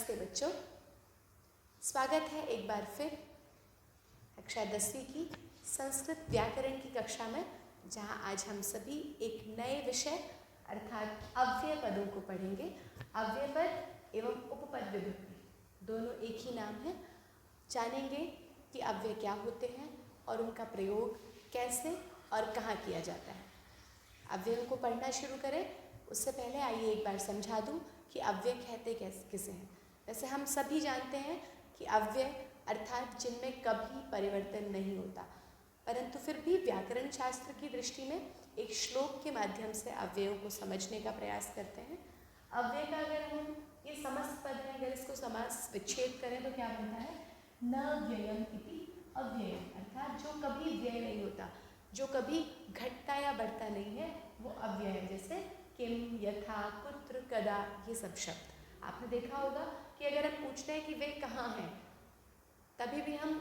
नमस्ते बच्चों, स्वागत है एक बार फिर कक्षा 10वीं की संस्कृत व्याकरण की कक्षा में, जहां आज हम सभी एक नए विषय अर्थात अव्यय पदों को पढ़ेंगे। अव्यय पद एवं उपपद विभक्ति दोनों एक ही नाम है। जानेंगे कि अव्यय क्या होते हैं और उनका प्रयोग कैसे और कहाँ किया जाता है। अव्ययों को पढ़ना शुरू करें उससे पहले आइए एक बार समझा दूं कि अव्यय कहते किसे हैं। वैसे हम सभी जानते हैं कि अव्यय अर्थात जिनमें कभी परिवर्तन नहीं होता, परंतु फिर भी व्याकरण शास्त्र की दृष्टि में एक श्लोक के माध्यम से अव्ययों को समझने का प्रयास करते हैं। अव्यय का अगर हम ये समस्त पद है, अगर इसको समास विच्छेद करें तो क्या बनता है? न व्ययम इति अव्ययम, अर्थात जो कभी व्यय नहीं होता, जो कभी घटता या बढ़ता नहीं है, वो अव्यय है। जैसे किम, यथा, कुत्र, कदा, ये सब शब्द आपने देखा होगा कि अगर हम पूछते हैं कि वे कहाँ हैं, तभी भी हम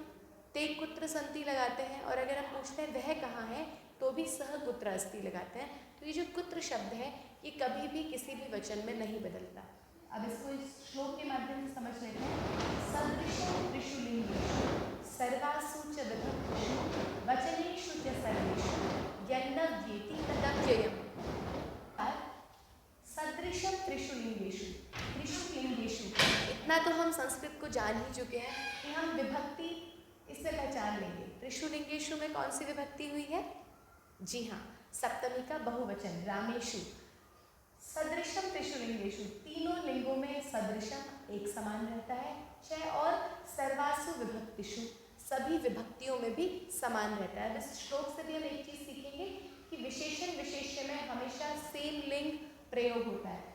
ते कुत्र संति लगाते हैं, और अगर हम पूछते हैं वह कहाँ है तो भी सह कुत्र अस्ति लगाते हैं। तो ये जो कुत्र शब्द है ये कभी भी किसी भी वचन में नहीं बदलता। अब इसको इस श्लोक के माध्यम से समझ लेते हैं। सदृशं त्रिषु लिंगेषु सर्वासु च विभक्तिषु वचनेषु च सर्वेषु यन्न व्येति तदव्ययम्। सदृशं त्रिषु लिंगेषु, त्रिषु लिंगेषु, इतना तो हम संस्कृत को जान ही चुके हैं कि हम विभक्ति इससे पहचान लेंगे। त्रिषु लिंगेषु में कौन सी विभक्ति हुई है? जी हाँ, सप्तमी का बहुवचन रामेषु। सदृशम त्रिषु लिंगेषु, तीनों लिंगों में सदृशम एक समान रहता है। च और सर्वासु विभक्तिषु, सभी विभक्तियों में भी समान रहता है। इस श्लोक से भी हम एक चीज सीखेंगे कि विशेषण विशेष्य में हमेशा सेम लिंग प्रयोग होता है।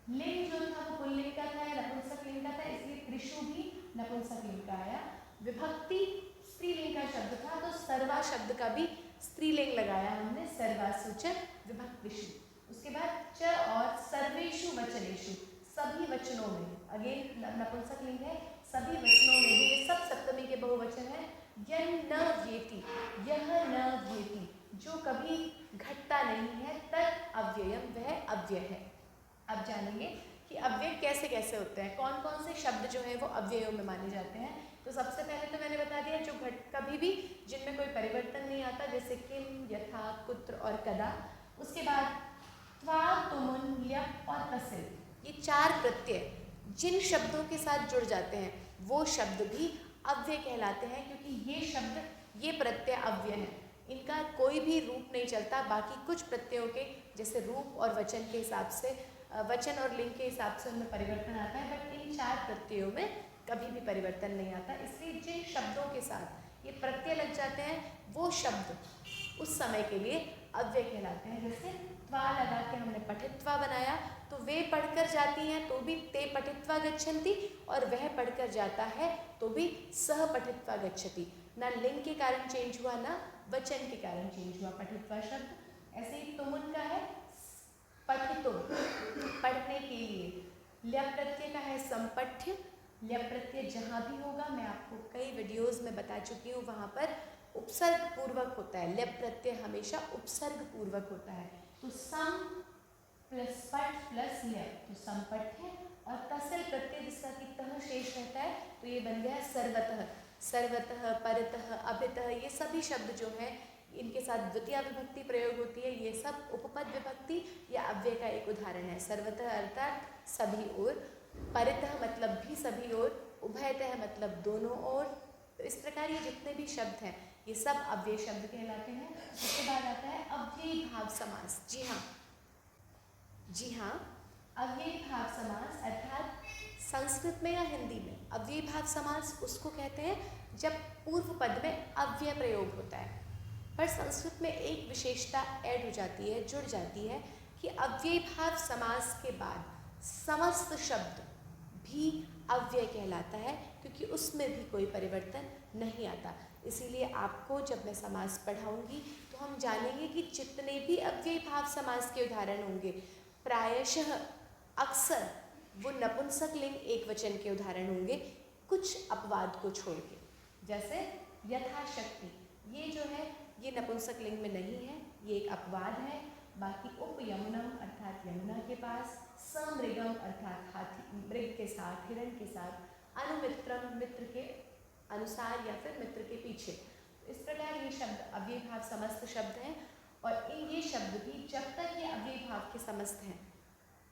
लिंग जो था वो पुल्लिंग का था या नपुंसक लिंग का था, इसलिए त्रिषु भी नपुंसक लिंग का आया। विभक्ति स्त्रीलिंग का शब्द था तो सर्वा शब्द का भी स्त्रीलिंग लगाया हमने, सर्वासु च विभक्तिषु। उसके बाद च और सर्वेषु वचनेषु, सभी वचनों में, अगेन नपुंसक लिंग है, सभी वचनों में भी, ये सब सप्तमी के बहुवचन है। यन न व्येति, यह न व्येति, जो कभी घटता नहीं है, तद अव्ययम, वह अव्यय है। अब जानेंगे कि अव्यय कैसे कैसे होते हैं, कौन कौन से शब्द जो है वो अव्ययों में माने जाते हैं। तो सबसे पहले तो मैंने बता दिया जो कभी भी जिनमें कोई परिवर्तन नहीं आता, जैसे किम, यथा, कुत्र और कदा। उसके बाद त्वा, तुमुन, ल्यप और तसिल, ये चार प्रत्यय जिन शब्दों के साथ जुड़ जाते हैं वो शब्द भी अव्यय कहलाते हैं, क्योंकि ये शब्द, ये प्रत्यय अव्यय हैं। इनका कोई भी रूप नहीं चलता। बाकी कुछ प्रत्ययों के जैसे रूप और वचन के हिसाब से, वचन और लिंग के हिसाब से उनमें परिवर्तन आता है, बट इन चार प्रत्ययों में कभी भी परिवर्तन नहीं आता। इसलिए जिन शब्दों के साथ ये प्रत्यय लग जाते हैं वो शब्द उस समय के लिए अव्यय कहलाते हैं। जैसे त्वा लगा के हमने पठित्वा बनाया, तो वे पढ़कर जाती हैं तो भी ते पठित्वा गच्छन्ति, और वह पढ़कर जाता है तो भी सह पठित्वा गच्छति। ना लिंग के कारण चेंज हुआ, ना वचन के कारण चेंज हुआ पठित्वा शब्द। ऐसे ही तुमुन का है पठितुम, पढ़ने के लिए। ल्यप प्रत्यय का है संपठ्य। ल्यप प्रत्यय जहाँ भी होगा, मैं आपको कई वीडियोस में बता चुकी हूँ, वहाँ पर उपसर्ग पूर्वक होता है। ल्यप प्रत्यय हमेशा उपसर्ग पूर्वक होता है। तो सम प्लस पठ प्लस ल्यप, तो संपठ्य। और तसिल प्रत्यय जिसका कि तह शेष रहता है, तो ये बन गया सर्वतः। सर्वतः, परतः, अभितः, ये सभी शब्द जो हैं इनके साथ द्वितीय विभक्ति प्रयोग होती है। ये सब उपपद विभक्ति या अव्यय का एक उदाहरण है। सर्वतः अर्थात सभी ओर, परतः मतलब भी सभी ओर, उभयतः मतलब दोनों ओर। तो इस प्रकार ये जितने भी शब्द हैं ये सब अव्यय शब्द कहलाते हैं। उसके बाद आता है अव्ययी भाव समास। जी हाँ, अव्ययी भाव समास अर्थात संस्कृत में या हिंदी में अव्ययी भाव समास उसको कहते हैं जब पूर्व पद में अव्यय प्रयोग होता है। पर संस्कृत में एक विशेषता ऐड हो जाती है, जुड़ जाती है, कि अव्ययी भाव समास के बाद समस्त शब्द भी अव्यय कहलाता है, क्योंकि उसमें भी कोई परिवर्तन नहीं आता। इसीलिए आपको जब मैं समास पढ़ाऊंगी तो हम जानेंगे कि जितने भी अव्ययी भाव समास के उदाहरण होंगे, प्रायशः अक्सर वो नपुंसक लिंग एक वचन के उदाहरण होंगे, कुछ अपवाद को छोड़ के। जैसे यथाशक्ति, ये जो है ये नपुंसक लिंग में नहीं है, ये एक अपवाद है। बाकी उप यमुनम अर्थात यमुना के पास, समृगम अर्थात हाथी मृग के साथ, हिरण के साथ, अनुमित्रम मित्र के अनुसार या फिर मित्र के पीछे। इस प्रकार ये शब्द अव्यय भाव समस्त शब्द हैं और ये शब्द भी जब तक ये अव्यय भाव के समस्त हैं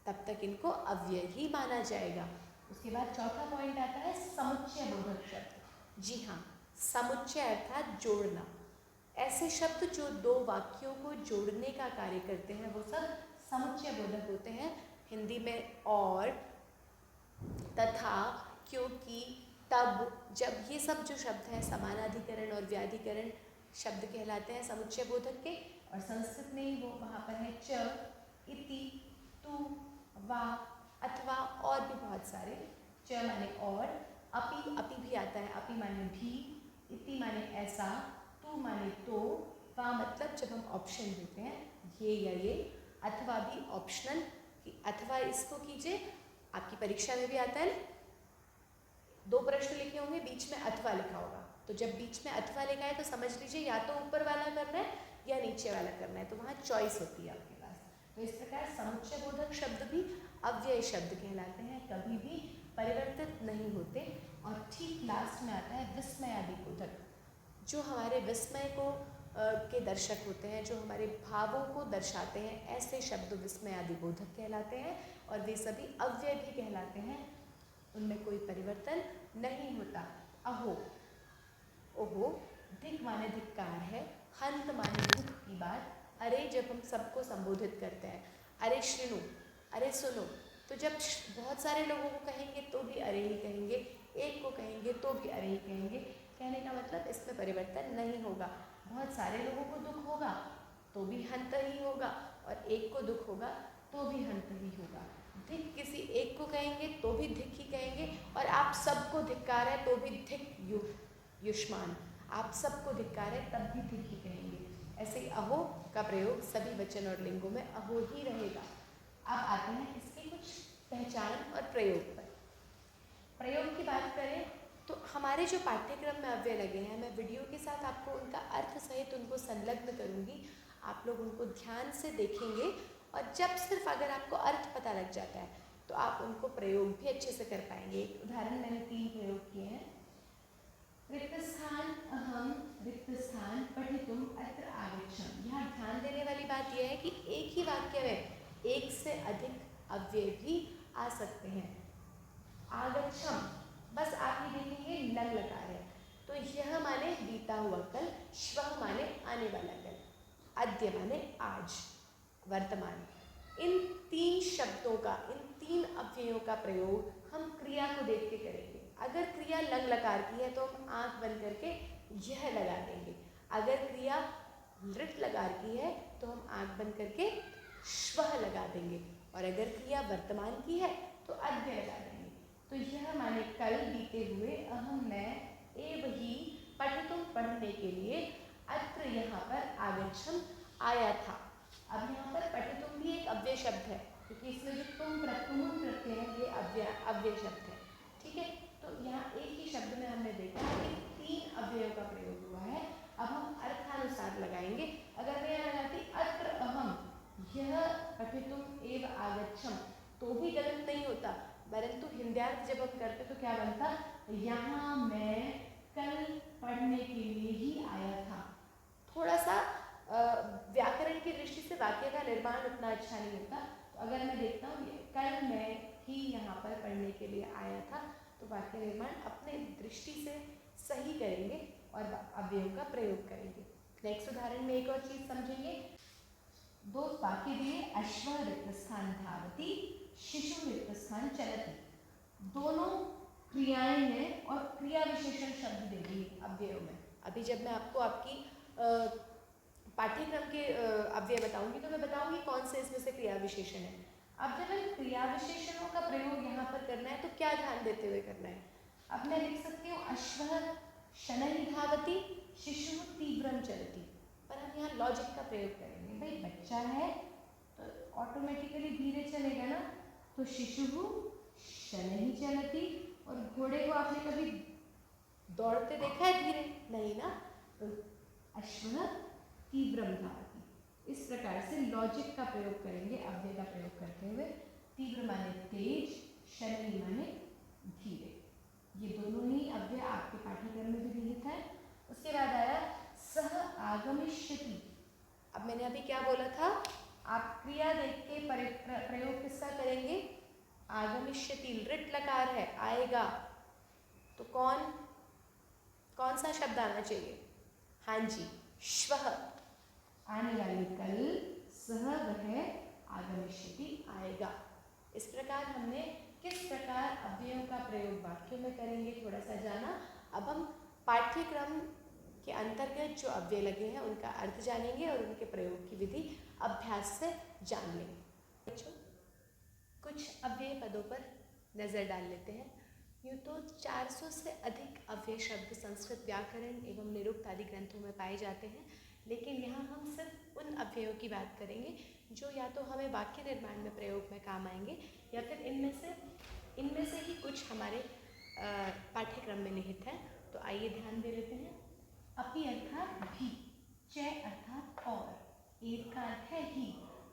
तब तक इनको अव्यय ही माना जाएगा। उसके बाद चौथा पॉइंट आता है समुच्चय बोधक शब्द। जी हाँ, समुच्चय अर्थात जोड़ना। ऐसे शब्द जो दो वाक्यों को जोड़ने का कार्य करते हैं वो सब समुच्चय बोधक होते हैं। हिंदी में और, तथा, क्योंकि, तब, जब, ये सब जो शब्द हैं समानाधिकरण और व्याधिकरण शब्द कहलाते हैं समुच्चय बोधक के। और संस्कृत में वो वहाँ पर है च, इति, तु, वा, अथवा और भी बहुत सारे। च माने और, अपि, अपि भी आता है, अपि माने भी, इति माने ऐसा, तु माने तो, वा मतलब जब हम ऑप्शन देते हैं ये या ये, अथवा भी ऑप्शनल, अथवा इसको कीजिए, आपकी परीक्षा में भी आता है। 2 प्रश्न लिखे होंगे, बीच में अथवा लिखा होगा, तो जब बीच में अथवा लिखा है तो समझ लीजिए या तो ऊपर वाला करना है या नीचे वाला करना है, तो वहाँ चॉइस होती है आपके पास। तो इस प्रकार समुच्चय बोधक शब्द भी अव्यय शब्द कहलाते हैं, कभी भी परिवर्तित नहीं होते। और ठीक लास्ट में आता है विस्मयादि बोधक, जो हमारे विस्मय को के दर्शक होते हैं, जो हमारे भावों को दर्शाते हैं, ऐसे शब्द विस्मयादि बोधक कहलाते हैं और वे सभी अव्यय भी कहलाते हैं, उनमें कोई परिवर्तन नहीं होता। अहो, ओहो, धिक माने धिक्कार है, हंत माने दुख की बात। अरे जब हम सबको संबोधित करते हैं, अरे श्रीनु, अरे सुनो, तो जब बहुत सारे लोगों को कहेंगे तो भी अरे ही कहेंगे, एक को कहेंगे तो भी अरे ही कहेंगे। कहने का मतलब इसमें परिवर्तन नहीं होगा। बहुत सारे लोगों को दुख होगा तो भी हंत ही होगा और एक को दुख होगा तो भी हंत ही होगा। धिक किसी एक को कहेंगे तो भी धिक ही कहेंगे और आप सबको धिक्कार है तो भी धिक युष्मान, आप सबको धिक्कार है तब भी धिक ही कहेंगे। ऐसे ही अहो का प्रयोग सभी वचन और लिंगों में अहो ही रहेगा। अब आते हैं इसके कुछ पहचान और प्रयोग पर। प्रयोग की बात करें तो हमारे जो पाठ्यक्रम में अव्यय लगे हैं, मैं वीडियो के साथ आपको उनका अर्थ सहित उनको संलग्न करूँगी, आप लोग उनको ध्यान से देखेंगे और जब सिर्फ अगर आपको अर्थ पता लग जाता है तो आप उनको प्रयोग भी अच्छे से कर पाएंगे। एक उदाहरण मैंने 3 प्रयोग किए हैं। रिक्त स्थान अहम रिक्त स्थान पठितुम अत्र आगच्छम। यहाँ ध्यान देने वाली बात यह है कि एक ही वाक्य में एक से अधिक अव्यय भी आ सकते हैं। आगच्छम, बस आप ये देखेंगे लग लकार है, तो यह माने बीता हुआ कल, श्वः माने आने वाला कल, अद्य माने आज, वर्तमान। इन 3 शब्दों का, इन 3 अव्ययों का प्रयोग हम क्रिया को देख के करेंगे। अगर क्रिया लंग लकार की है तो हम आंख बंद करके यह लगा देंगे। अगर क्रिया लृट लकार की है तो हम आंख बंद करके श्वः लगा देंगे। और अगर क्रिया वर्तमान की है तो अद्य लगा देंगे। तो यह माने कल बीते हुए, अहम मैं, एव ही, पठितुम पढ़ने के लिए, अत्र यहाँ पर, आगच्छम आया था। अब यहाँ पर पठितुम भी एक अव्यय शब्द है क्योंकि इसमें जो तुम प्रत्यय है ये अव्यय शब्द है। ठीक है, तो यहाँ एक ही शब्द में हमने देखा कि 3 अव्ययों का प्रयोग हुआ है। अब हम अर्थानुसार लगाएंगे। अगर मैं यहाँ लगाती अत्र अहम यह पठितुम एव आगच्छम तो भी गलत नहीं होता, परंतु हिंद्यार्थ जब हम करते तो क्या बनता, यहाँ मैं कल पढ़ने के लिए ही आया था। थोड़ा सा व्याकरण की दृष्टि से वाक्य का निर्माण उतना अच्छा नहीं होता। तो अगर मैं देखता हूँ कल मैं ही यहाँ पर पढ़ने के लिए आया था, तो वाक्य निर्माण अपने दृष्टि से सही करेंगे और अव्ययों का प्रयोग करेंगे। नेक्स्ट उदाहरण में एक और चीज समझेंगे। 2 वाक्य दिए, अश्व रिक्त स्थान धावती, शिशु रिक्त स्थान चलती। दोनों क्रियाएं हैं और क्रिया विशेषण शब्द दे दिए अव्ययों में। अभी जब मैं आपको आपकी पाठ्यक्रम के अव्यय बताऊंगी तो मैं बताऊंगी कौन से इसमें से क्रिया विशेषण है। अब जब मैं क्रिया विशेषणों का प्रयोग यहाँ पर करना है तो क्या ध्यान देते हुए करना है। अब मैं लिख सकती हूँ अश्व शनैः धावति, शिशु तीव्रम चलति, पर हम यहाँ लॉजिक का प्रयोग करेंगे। भाई बच्चा है तो ऑटोमेटिकली धीरे चलेगा ना, तो शिशु शनैः चलति। और घोड़े को आपने कभी दौड़ते देखा है धीरे? नहीं ना, तो अश्व तीव्रम धावति। इस प्रकार से लॉजिक का प्रयोग करेंगे अव्यय का प्रयोग करते हुए। तीव्र माने तेज, शनैः माने धीरे। ये दोनों ही अव्यय आपके पाठ्यक्रम में भी निहित है। उसके बाद आया सह आगमिष्यति। अब मैंने अभी क्या बोला था, आप क्रिया देख के प्रयोग किसका करेंगे, आगमिष्यति, लृट लकार है, आएगा, तो कौन सा शब्द आना चाहिए, हाँ जी, श्वः, आने वाले कल, सह वह, आगमिष्यति आएगा। इस प्रकार हमने किस प्रकार अव्ययों का प्रयोग वाक्यों में करेंगे थोड़ा सा जाना। अब हम पाठ्यक्रम के अंतर्गत जो अव्यय लगे हैं उनका अर्थ जानेंगे और उनके प्रयोग की विधि अभ्यास से जान लेंगे। बच्चों, कुछ अव्यय पदों पर नज़र डाल लेते हैं। यूँ तो 400 से अधिक अव्यय शब्द संस्कृत व्याकरण एवं निरुक्त आदि ग्रंथों में पाए जाते हैं, लेकिन यहाँ हम सिर्फ उन अव्ययों की बात करेंगे जो या तो हमें वाक्य निर्माण में प्रयोग में काम आएंगे या फिर इनमें से ही कुछ हमारे पाठ्यक्रम में निहित है। तो आइए ध्यान दे लेते हैं। अपि अर्थात भी, चय अर्थात और, एक का अर्थ है ही।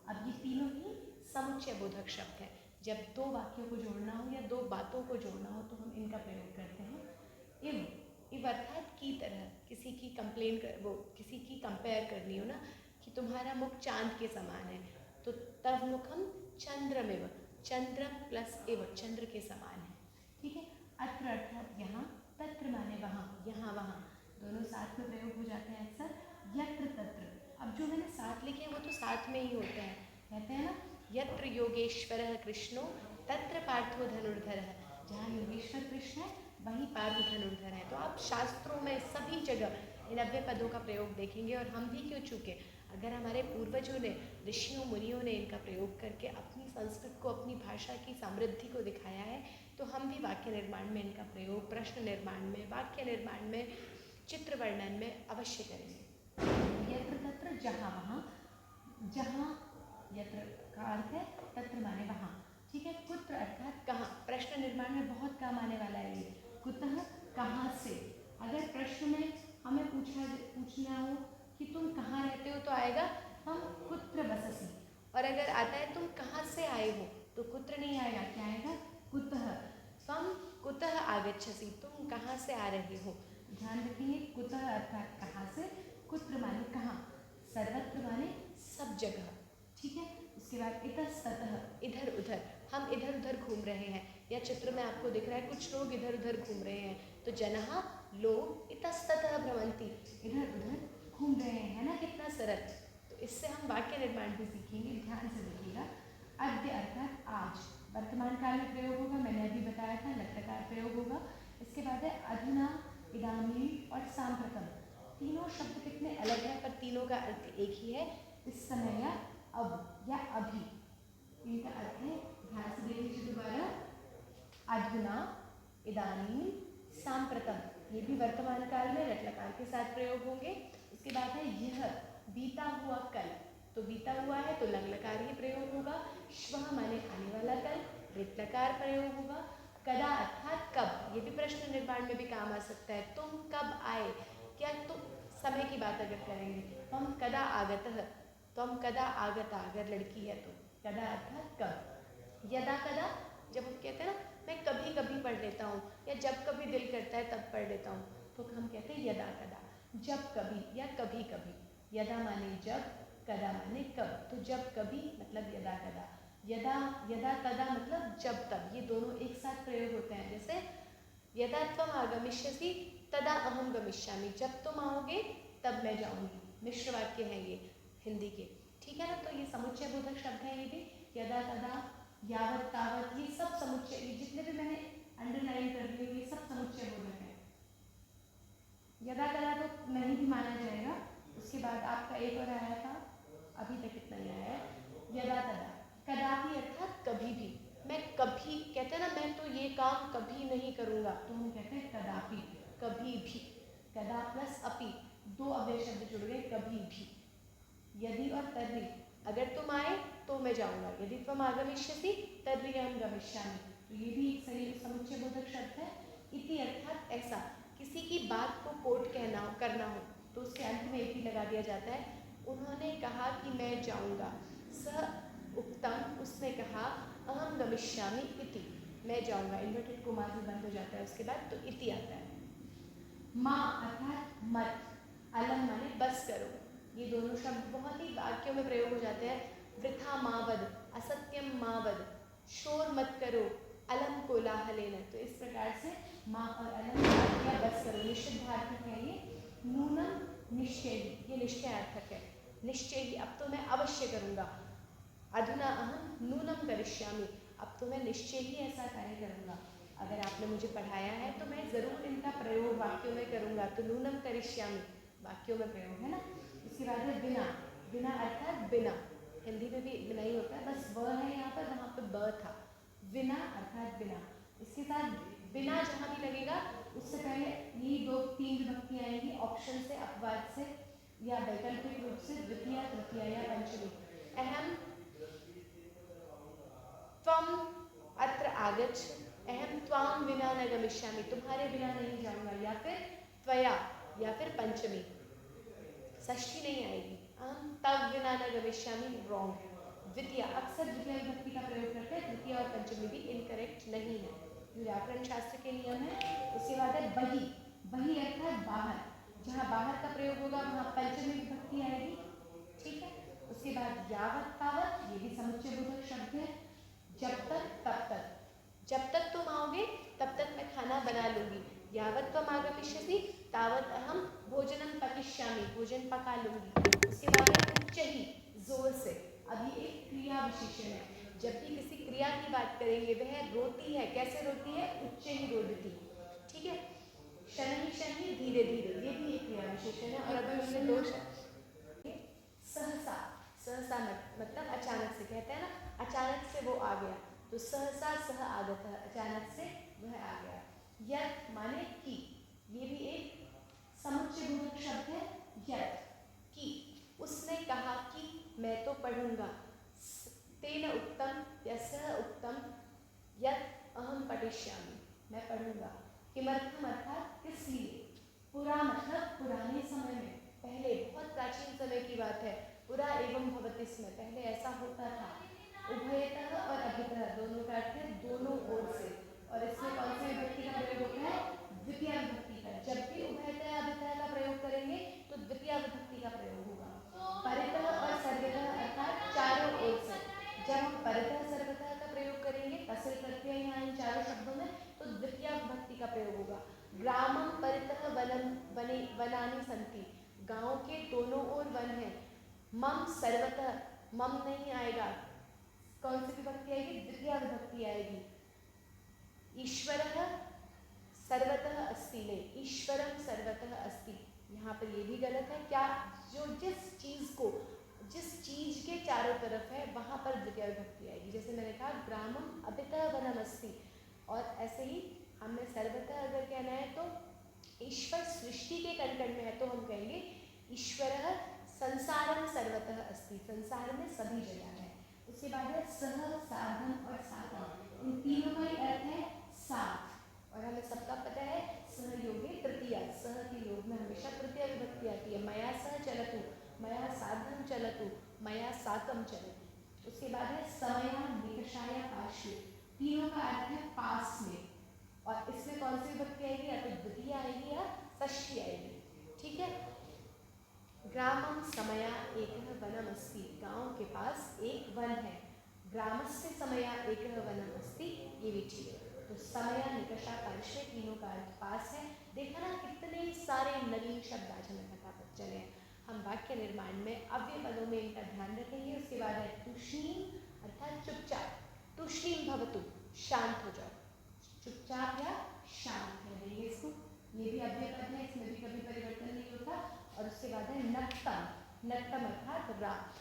अब ये तीनों ही समुच्चय बोधक शब्द हैं। जब दो वाक्यों को जोड़ना हो या दो बातों को जोड़ना हो तो हम इनका प्रयोग करते हैं। इव अर्थात की तरह, किसी की किसी की कंपेयर करनी हो ना कि तुम्हारा मुख चांद के समान है, तो तव मुखम चंद्रमिव, चंद्र प्लस इव, चंद्र के समान है। ठीक है। अत्र अर्थात यहाँ, तत्र माने वहाँ, यहाँ वहाँ, दोनों साथ में प्रयोग हो जाते हैं अक्सर। यत्र तत्र, अब जो मैंने साथ लिखे हैं वो तो साथ में ही होते हैं, कहते हैं ना, यत्र योगेश्वरः कृष्णो तत्र पार्थो धनुर्धरः, जहाँ योगेश्वर कृष्ण है वहीं पार्थ धनुर्धर है। तो आप शास्त्रों में सभी जगह इन अव्यय पदों का प्रयोग देखेंगे। और हम भी क्यों चूके, अगर हमारे पूर्वजों ने, ऋषियों मुनियों ने इनका प्रयोग करके अपनी संस्कृत को, अपनी भाषा की समृद्धि को दिखाया है, तो हम भी वाक्य निर्माण में इनका प्रयोग, प्रश्न निर्माण में, वाक्य निर्माण में, चित्र वर्णन में अवश्य करेंगे। यत्र तत्र, जहाँ वहाँ, जहाँ यत्र का अर्थ है तत्र माने वहाँ। ठीक है। कुत्र अर्थात कहाँ, प्रश्न निर्माण में बहुत काम आने वाला है ये। कुतः, कहाँ से। अगर प्रश्न में हमें पूछना हो कि तुम कहाँ रहते हो तो आएगा हम कुत्र बससि, और अगर आता है तुम कहाँ से आए हो तो कुत्र नहीं आएगा, क्या आएगा, कुतः। त्वं कुतः आगच्छसि, तुम कहाँ से आ रहे हो। ध्यान रखिए, कुतः अर्थात कहाँ से, कुत्र माने कहाँ, सर्वत्र माने सब जगह। ठीक है। उसके बाद इतस्ततः, इधर उधर, हम इधर उधर घूम रहे हैं, या चित्र में आपको दिख रहा है कुछ लोग इधर उधर घूम रहे हैं, तो जनः लोग इतस्ततः भ्रमन्ति, इधर उधर घूम रहे हैं, है ना, कितना सरल। तो इससे हम वाक्य निर्माण भी सीखेंगे, ध्यान से देखिएगा। अद्य अर्थात आज, वर्तमान काल में प्रयोग होगा, मैंने अभी बताया था, लट्लकार प्रयोग होगा। इसके बाद है अधुना, इदानीं और साम्प्रतम। तीनों शब्द कितने अलग हैं पर तीनों का अर्थ एक ही है, इस समय या अब या अभी, इनका अर्थ है, ध्यान से देख लीजिए दोबारा। अधुना, इदानीं, साम्प्रतम, ये भी वर्तमान काल में लट्लकार के साथ प्रयोग होंगे। उसके बाद है यह, बीता हुआ कल, तो बीता हुआ है तो लंगलकार ही प्रयोग होगा। श्वः माने आने वाला कल, लट्लकार प्रयोग होगा। कदा अर्थात कब, ये भी प्रश्न निर्माण में भी काम आ सकता है, तुम कब आए, क्या तुम समय की बात अगर करेंगे, हम कदा आगतः, तुम कदा आगता, अगर लड़की है तो कदा अर्थात कब। यदा कदा, जब हम कहते हैं ना मैं कभी कभी पढ़ लेता हूँ, या जब कभी दिल करता है तब पढ़ लेता हूँ, तो हम कहते हैं यदा कदा, जब कभी या कभी कभी। यदा माने जब, कदा माने कब, तो जब कभी मतलब यदा कदा। यदा कदा मतलब जब तब, ये दोनों एक साथ प्रयोग होते हैं। जैसे यदा त्वम आगमिष्यसि तदा अहम गमिष्यामि, जब तुम आओगे तब मैं जाऊँगी। मिश्र वाक्य हैं ये हिंदी के, ठीक है ना। तो ये समुच्चय बोधक शब्द है, ये भी यदा तदा, यावत तावत, ये सब समुच्चय, जितने भी मैंने अंडरलाइन कर दिए ये सब समुच्चय बोधक है। यदा कदा तो नहीं भी माना जाएगा। उसके बाद आपका एक और आया था, अभी तक इतना ही आया है, यदा तदा। कदापि अर्थात कभी भी, मैं कभी, कहते हैं ना मैं तो ये काम कभी नहीं करूँगा, तो हम कहते हैं कदापि, कभी भी। कदा प्लस अपि, दो अव्यय शब्द जुड़ गए, कभी भी। यदि और तर्हि, अगर तुम आए तो मैं जाऊँगा, यदि तुम आगमिष्यसि तर्हि अहं गमिष्यामि, तो ये भी एक सही समुच्चय बोधक शब्द है। इति अर्थात ऐसा, किसी की बात को कोट करना हो तो उसके अंत में इति लगा दिया जाता है। उन्होंने कहा कि मैं जाऊँगा। स उक्तम, उसने कहा, अहम गमिष्यामि इति, मैं जाऊँगा, इन्वर्टेड कोमा से बंद हो जाता है उसके बाद, तो इति आता है। माँ अर्थात मत, अलम माने बस करो, ये दोनों शब्द बहुत ही वाक्यों में प्रयोग हो जाते हैं। वृथा माँ वद, असत्यम माँ वद, शोर मत करो, अलम कोलाहलेन, तो इस प्रकार से माँ और अलम या बस करो, निषिद्धार्थक है ये। नूनम निश्चयी, ये निश्चयार्थक है, निश्चयी, अब तो मैं अवश्य करूँगा। अधुना अहम नूनम करिष्यामि, अब तो मैं निश्चय ही ऐसा कार्य करूँगा। अगर आपने मुझे पढ़ाया है तो मैं ज़रूर इनका प्रयोग वाक्यों में करूँगा, तो नूनम करिष्यामि वाक्यों में प्रयोग है ना। उसके बाद है बिना, बिना अर्थात बिना, हिंदी में भी बिना ही होता है, बस व है यहाँ पर, वहाँ पे ब था, बिना अर्थात बिना। इसके साथ बिना जहाँ भी लगेगा उससे पहले ये दो तीन विभक्ति आएंगी, ऑप्शन से, अपवाद से या वैकल्पिक रूप से, द्वितीय, तृतीय या पंचमी। अहम त्वम अत्र आगच्छ, अहम त्वाम विना न गमिष्यामि, तुम्हारे बिना नहीं जाऊँगा, या फिर त्वया, या फिर पंचमी, षष्ठी नहीं आएगी। अहम तव विना न गमिष्यामि, रॉन्ग। द्वितीय, अक्सर द्वितीय विभक्ति का प्रयोग करते हैं, तृतीय और पंचमी भी इनकरेक्ट नहीं है, व्याकरण शास्त्र के नियम है। उसके बाद है बही, बही अर्थात बाहर, जहाँ बाहर का प्रयोग होगा वहाँ पंचमी विभक्ति आएगी, ठीक है। उसके बाद यावत तावत, ये भी समुच्चय बोधक शब्द है। जब तक तब तक, जब तक तुम आओगे तब तक मैं खाना बना लूँगी। यावत त्वम आगमिष्यसि तावत अहम भोजनम पकिष्यामि, भोजन पका लूँगी। उसके बाद उच्च ही, जोर से, अब ये एक क्रिया विशेषण है, जब भी किसी क्रिया की बात करेंगे वह रोती है, कैसे रोती है, उच्च ही रोती, ठीक है। शनि शनि, धीरे धीरे, ये भी एक क्रिया विशेषण है। और अभी हमने दो सहसा, सहसा मतलब अचानक से, कहते हैं ना अचानक से वो आ गया, तो सहसा सह आगत, अचानक से वह आ गया। यत् माने कि, ये भी एक समुच्चय बोधक शब्द है। यत् कि, उसने कहा कि मैं तो पढ़ूंगा। तेन उक्तम या सह उक्तम यत् अहम पठिष्यामि, मैं पढ़ूंगा। किमर्थम अर्थात किस लिए, पुरा मतलब पुराने समय में, पहले बहुत प्राचीन समय की बात है। पुरा एवं भवति में, पहले ऐसा होता था। उभयतः और अभितः दोनों का अर्थ है दोनों ओर से, और इसमें कौन सी विभक्ति का प्रयोग होता है, द्वितीय विभक्ति का। जब भी उभयतः अभितः का प्रयोग करेंगे तो द्वितीय विभक्ति का प्रयोग होगा। परितः और सर्वतः अर्थात चारों ओर से, जब हम परितः सर्वतः का प्रयोग करेंगे तसल प्रत्यय यहाँ इन चारों शब्दों में, तो द्वितीय विभक्ति का प्रयोग होगा। ग्रामम परितः वनम वने वनानि सन्ति, गाँव के दोनों ओर वन है। मम सर्वतः, मम नहीं आएगा, कौन सी विभक्ति आएगी, द्वितीय विभक्ति आएगी। ईश्वरः सर्वतः अस्ति, नहीं, ईश्वरम सर्वतः अस्ति, यहाँ पर ये भी गलत है। क्या, जो जिस चीज़ को, जिस चीज़ के चारों तरफ है वहाँ पर द्वितीय विभक्ति आएगी। जैसे मैंने कहा ग्रामम अपितः वनम अस्ति, और ऐसे ही हमने सर्वतः अगर कहना है तो ईश्वर सृष्टि के कण में है, तो हम कहेंगे ईश्वरः संसारम सर्वतः अस्ति, संसार में सभी जगह है। उसके बाद है सह, साधन और साधन, इन तीनों का ही अर्थ है साथ, और हमें सबका पता है सहयोगे तृतीय, सह के योग में हमेशा तृतीय विभक्ति आती है। मया सह चलतु, मया साधन चलतु, मया साकम चलतु। उसके बाद है समया निकषाया पार्श्वे, तीनों का अर्थ है पास में, और इसमें कौन सी विभक्ति आएगी, या तो द्वितीय आएगी या षष्ठी आएगी, ठीक है। ग्रामम समया एकः वनमस्ति, गाँव के पास एक वन है। ग्रामस्य समया एकः वनमस्ति, ये भी ठीक है। तो समया निकषा पार्श्वे, तीनों का अर्थ पास है। देखा ना कितने सारे नवीन शब्द आज हमें फटाफट चले। हम वाक्य निर्माण में अव्यय पदों में इनका ध्यान रखेंगे। उसके बाद है तुष्णीम अर्थात चुपचाप, तुष्णीम भवतु, शांत हो जाओ, चुपचाप या शांत रहेंगे इसको, ये भी अव्यय पद है, इसमें भी कभी परिवर्तन नहीं होता। और उसके बाद है नक्तम, नक्तम अर्थात रात।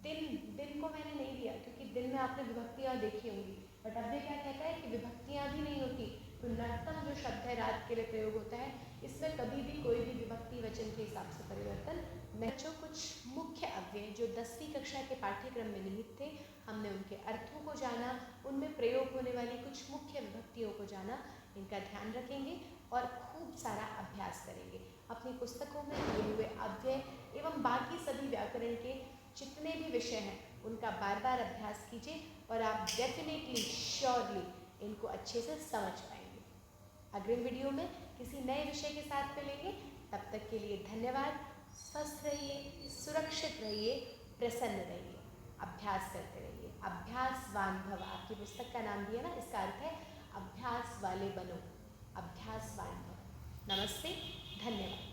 दिन, दिन को मैंने नहीं लिया क्योंकि दिन में आपने विभक्तियाँ देखी होंगी, बट अव्यय क्या कहता है कि विभक्तियाँ भी नहीं होती। तो नक्तम जो शब्द है रात के लिए प्रयोग होता है, इसमें कभी भी कोई भी विभक्ति वचन के हिसाब से परिवर्तन नहीं। जो कुछ मुख्य अव्यय जो 10वीं कक्षा के पाठ्यक्रम में निहित थे, हमने उनके अर्थों को जाना, उनमें प्रयोग होने वाली कुछ मुख्य विभक्तियों को जाना, इनका ध्यान रखेंगे और खूब सारा अभ्यास करेंगे। अपनी पुस्तकों में दिए हुए अव्यय एवं बाकी सभी व्याकरण के जितने भी विषय हैं उनका बार बार अभ्यास कीजिए और आप डेफिनेटली श्योरली इनको अच्छे से समझ पाएंगे। अगले वीडियो में किसी नए विषय के साथ मिलेंगे। तब तक के लिए धन्यवाद। स्वस्थ रहिए, सुरक्षित रहिए, प्रसन्न रहिए, अभ्यास करते रहिए। अभ्यासवान भव, आपकी पुस्तक का नाम दिया ना, इसका अर्थ है अभ्यास वाले बनो, अभ्यासवान भव। नमस्ते, धन्यवाद।